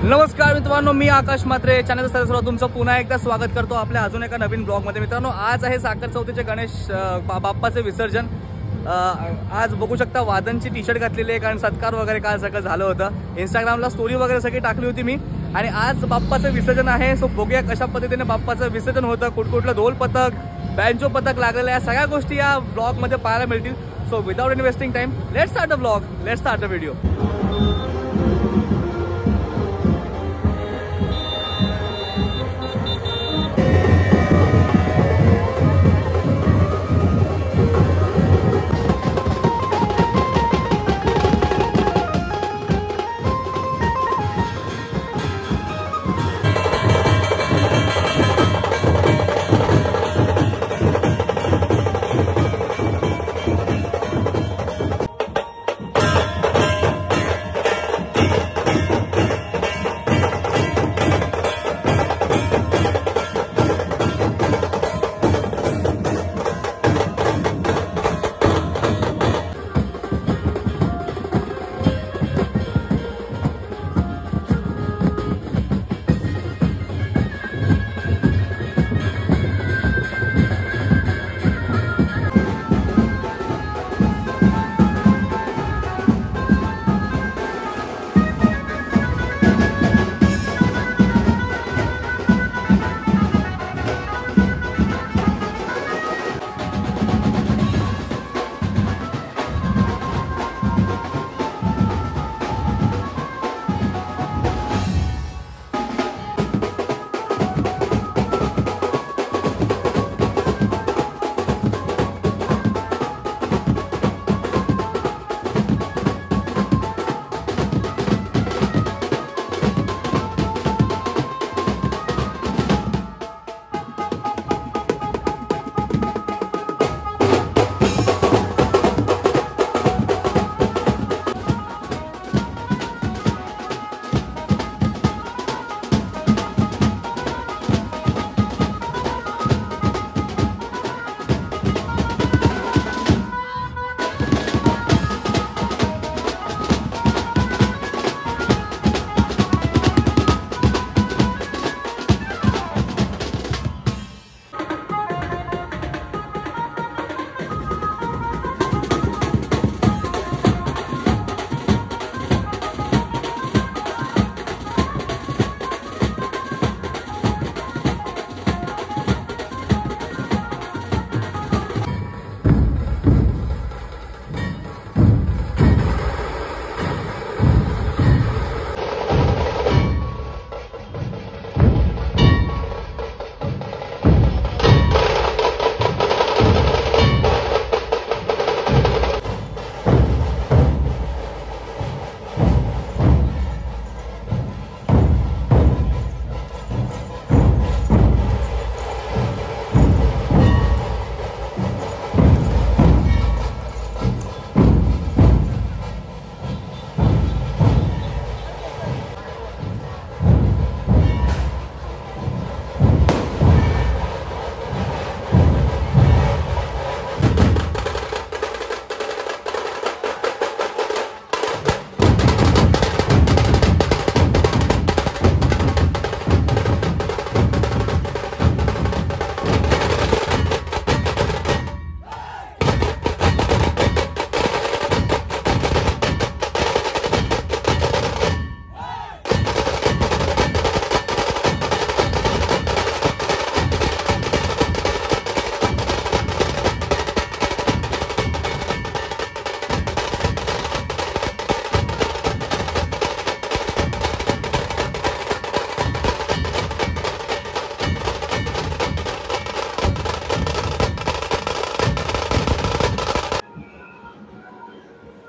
नमस्कार मित्रांनो, मी आकाश मात्रे चॅनल सर्व तुमचं पुन्हा एकदा स्वागत करतो आपल्या अजून एका नवीन ब्लॉग मध्ये। मित्रांनो, आज आहे साखर चौथीचे गणेश बाप्पाचे विसर्जन। आज बघू शकता वादनची टी शर्ट घातलेली आहे, कारण सत्कार वगैरे काल सगळं झालं होतं। इंस्टाग्रामला स्टोरी वगैरे सगळी टाकली होती मी, आणि आज बाप्पाचं विसर्जन आहे। सो बघूया कशा पद्धतीने बाप्पाचं विसर्जन होतं, कुठकुठलं ढोल पथक बँजो पथक लागलेलं आहे, सगळ्या गोष्टी या ब्लॉग मध्ये पाहायला मिळतील। So without investing time, let's start the blog, let's start the video.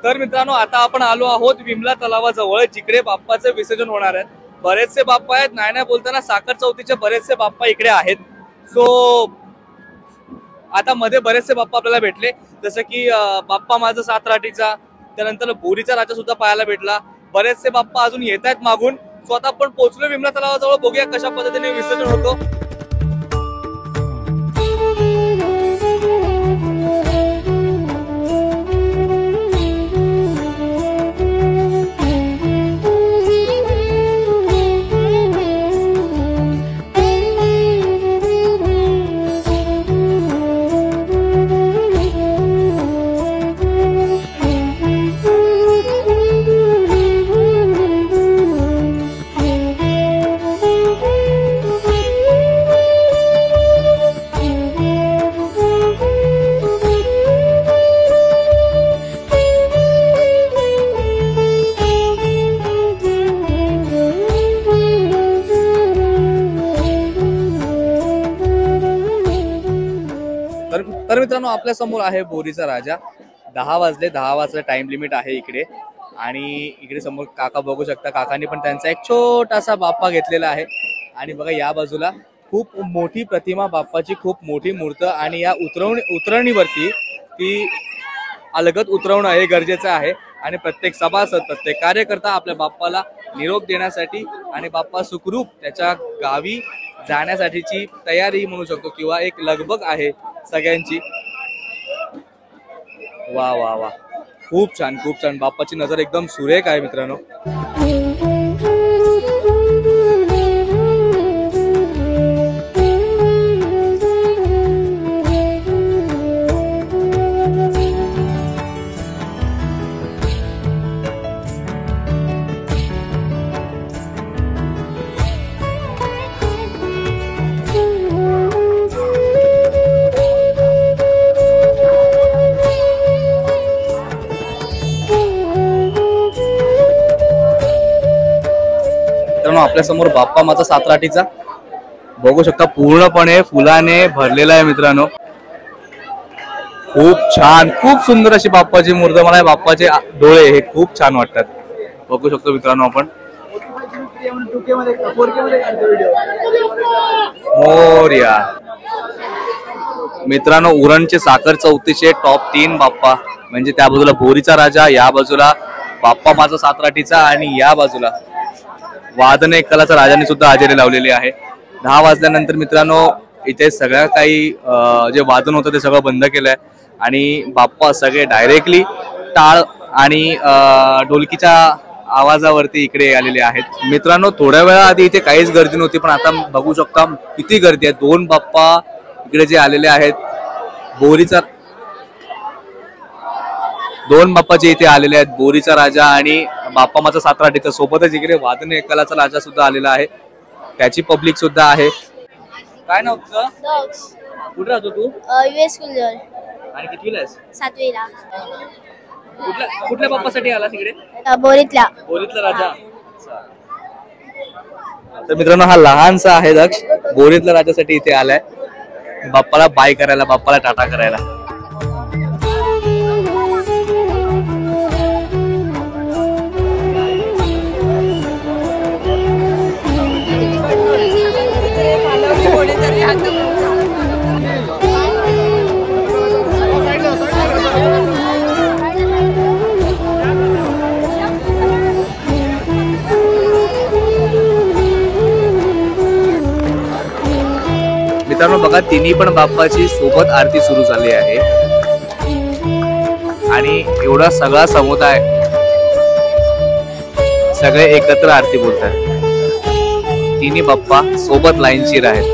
तर मित्रांनो, आता आपण आलो आहोत विमला तलावाजवळ, जिकडे बाप्पाचं विसर्जन होणार आहे। बरेचसे बाप्पा आहेत, नाही बोलताना साखर चौथीचे बरेचसे बाप्पा इकडे आहेत। सो आता मध्ये बरेचसे बाप्पा आपल्याला भेटले, जसं की बाप्पा माझा सातराटीचा, त्यानंतर बोरीचा राजा सुद्धा पाहायला भेटला। बरेचसे बाप्पा अजून येत आहेत मागून। सो आता आपण पोहोचलो विमला तलावाजवळ, बघूया कशा पद्धतीने विसर्जन होतो। मित्रांनो आपल्या समोर आहे बोरीचा राजा. 10 वाजले, 10 वाजता टाइम लिमिट आहे इकडे. आणि इकडे समोर काका बघू शकता, काकांनी पण त्यांचा एक छोटासा बाप्पा घेतलेला आहे. आणि बघा या बाजूला खूप मोठी प्रतिमा बाप्पाची, खूप मोठी मूर्त. आणि या उतरणीवरती ती अलगद उतरवणं हे गरजेचं आहे. आणि प्रत्येक सभासद, प्रत्येक कार्यकर्ता आपल्या बाप्पाला निरोप देण्यासाठी आणि बाप्पा सुखरूप त्याच्या गावी जाण्यासाठीची तयारी म्हणू शकतो, किंवा एक लगबग आहे सगळ्यांची. वा वा वा, खूप छान खूप छान. बाप्पाची नजर एकदम सुरेख आहे मित्रांनो. आपल्या समोर बाप्पा माझा सातराटीचा बघू शकता, पूर्णपणे फुलाने भरलेला आहे मित्रांनो. खूप छान, खूप सुंदर अशी बाप्पाची मूर्त. मला बाप्पाचे डोळे हे खूप छान वाटतात. बघू शकतो मित्रांनो आपण. मोरया मित्रांनो, उरणचे साखर चौथीचे टॉप 3 बाप्पा, म्हणजे त्या बाजूला बोरीचा राजा, या बाजूला बाप्पा माझा सातराटीचा, आणि या बाजूला वादन कलाचा राजाने सुद्धा हजेरी लावलेली आहे. 10 वाजल्यानंतर मित्रांनो इथे सगळं काही जे वादन होतं ते सगळं बंद केलंय. आणि बाप्पा सगळे डायरेक्टली टाळ आणि ढोलकीच्या आवाजावरती इकडे आलेले आहेत. मित्रांनो थोड्या वेळा आधी इथे काहीच गर्दी नव्हती, पण आता बघू शकता किती गर्दी आहे. 2 बाप्पा इकडे जे आलेले आहेत, बोरीचा 2 बाप्पाचे इथे आलेले आहेत, बोरीचा राजा आणि बाप्पा माझा सातराटीचा. सोबतच इकडे वादन कलाचा राजा सुद्धा आलेला आहे, त्याची पब्लिक सुद्धा आहे. काय नाव तुझं? कुठे राहतो तू? यूएस स्कूलवर. आणि कितवीला आहेस? 7वीला. कुठल्या बाप्पासाठी आला तिकडे? बोरीतला राजा. तर मित्रांनो हा लहानसा आहे दक्ष, बोरीतल्या राजासाठी इथे आलाय, बाप्पाला बाय करायला, बाप्पाला टाटा करायला. मित्रांनो बघा, तिन्ही पण बाप्पाची सोबत आरती सुरू झाली आहे. आणि एवढा सगळा समुदाय सगळे एकत्र आरती बोलतात. तिन्ही बाप्पा सोबत लाईनशीर आहेत.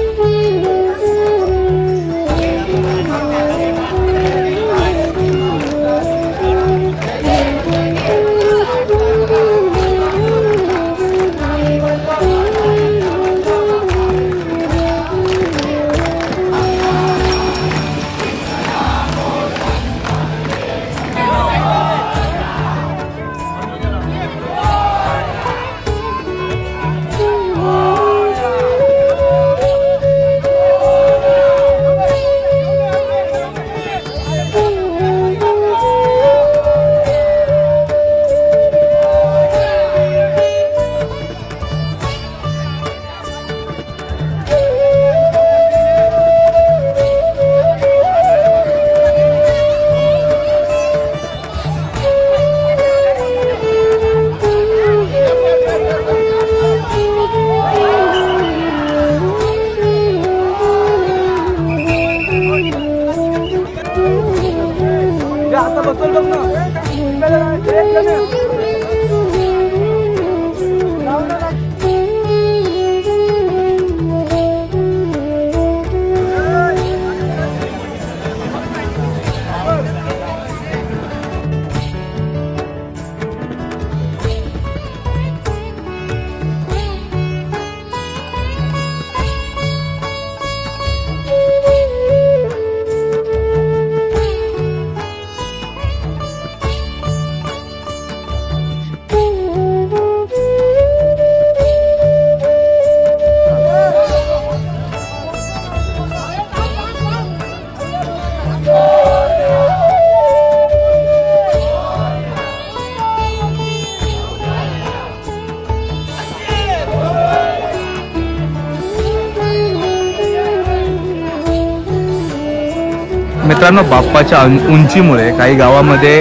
मित्रांनो, बाप्पाच्या उंचीमुळे काही गावामध्ये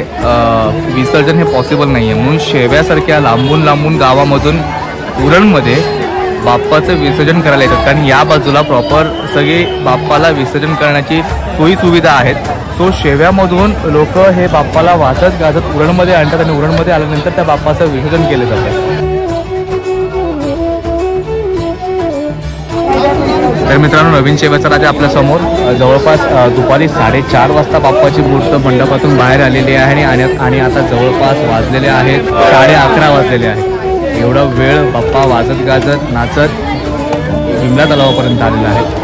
विसर्जन हे पॉसिबल नाही आहे, म्हणून शेव्यासारख्या लांबून लांबून गावामधून उरणमध्ये बाप्पाचं विसर्जन करायला येतात. कारण या बाजूला प्रॉपर सगळी बाप्पाला विसर्जन करण्याची सोयी सुविधा आहेत. सो शेव्यामधून लोक हे बाप्पाला वाजत गाजत उरणमध्ये आणतात आणि उरणमध्ये आल्यानंतर त्या बाप्पाचं विसर्जन केलं जातं. तर मित्रांनो, नवीन शेव्याचा राजा आपल्यासमोर जवळपास दुपारी 4:30 वाजता बाप्पाची मूर्त मंडपातून बाहेर आलेली आहे आणि आता जवळपास वाजलेले आहेत 11:30 वाजलेले आहेत. एवढा वेळ बाप्पा वाजत गाजत नाचत विमला तलावापर्यंत आलेला आहे.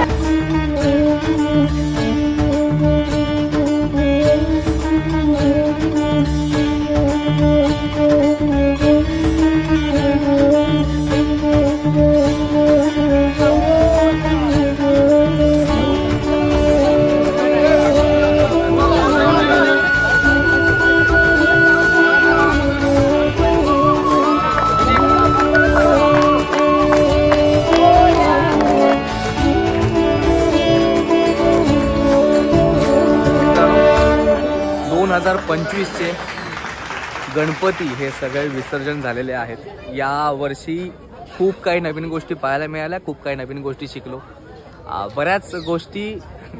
चे गणपती हे सगळे विसर्जन झालेले आहेत. या वर्षी खूप काही नवीन गोष्टी पाहायला मिळाल्या, खूप काही नवीन गोष्टी शिकलो, बऱ्याच गोष्टी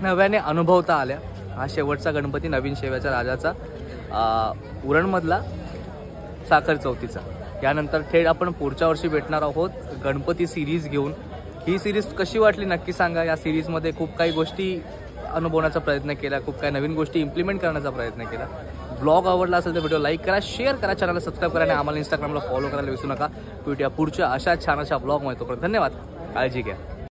नव्याने अनुभवता आल्या. हा शेवटचा गणपती नवीन शेव्याच्या राजाचा उरणमधला साखर चौथीचा. यानंतर थेट आपण पुढच्या वर्षी भेटणार आहोत गणपती सिरीज घेऊन. ही सिरीज कशी वाटली नक्की सांगा. या सिरीजमध्ये खूप काही गोष्टी अनुभवण्याचा प्रयत्न केला, खूप काही नवीन गोष्टी इम्प्लिमेंट करण्याचा प्रयत्न केला. व्लॉग आवडला असेल तर व्हिडिओ लाईक करा, शेअर करा, चॅनलला सबस्क्राईब करा आणि आम्हाला इंस्टाग्रामला फॉलो करायला विसरू नका. भेटूया पुढच्या अशा छान अशा व्लॉगमध्ये. तोपर्यंत धन्यवाद, काळजी घ्या.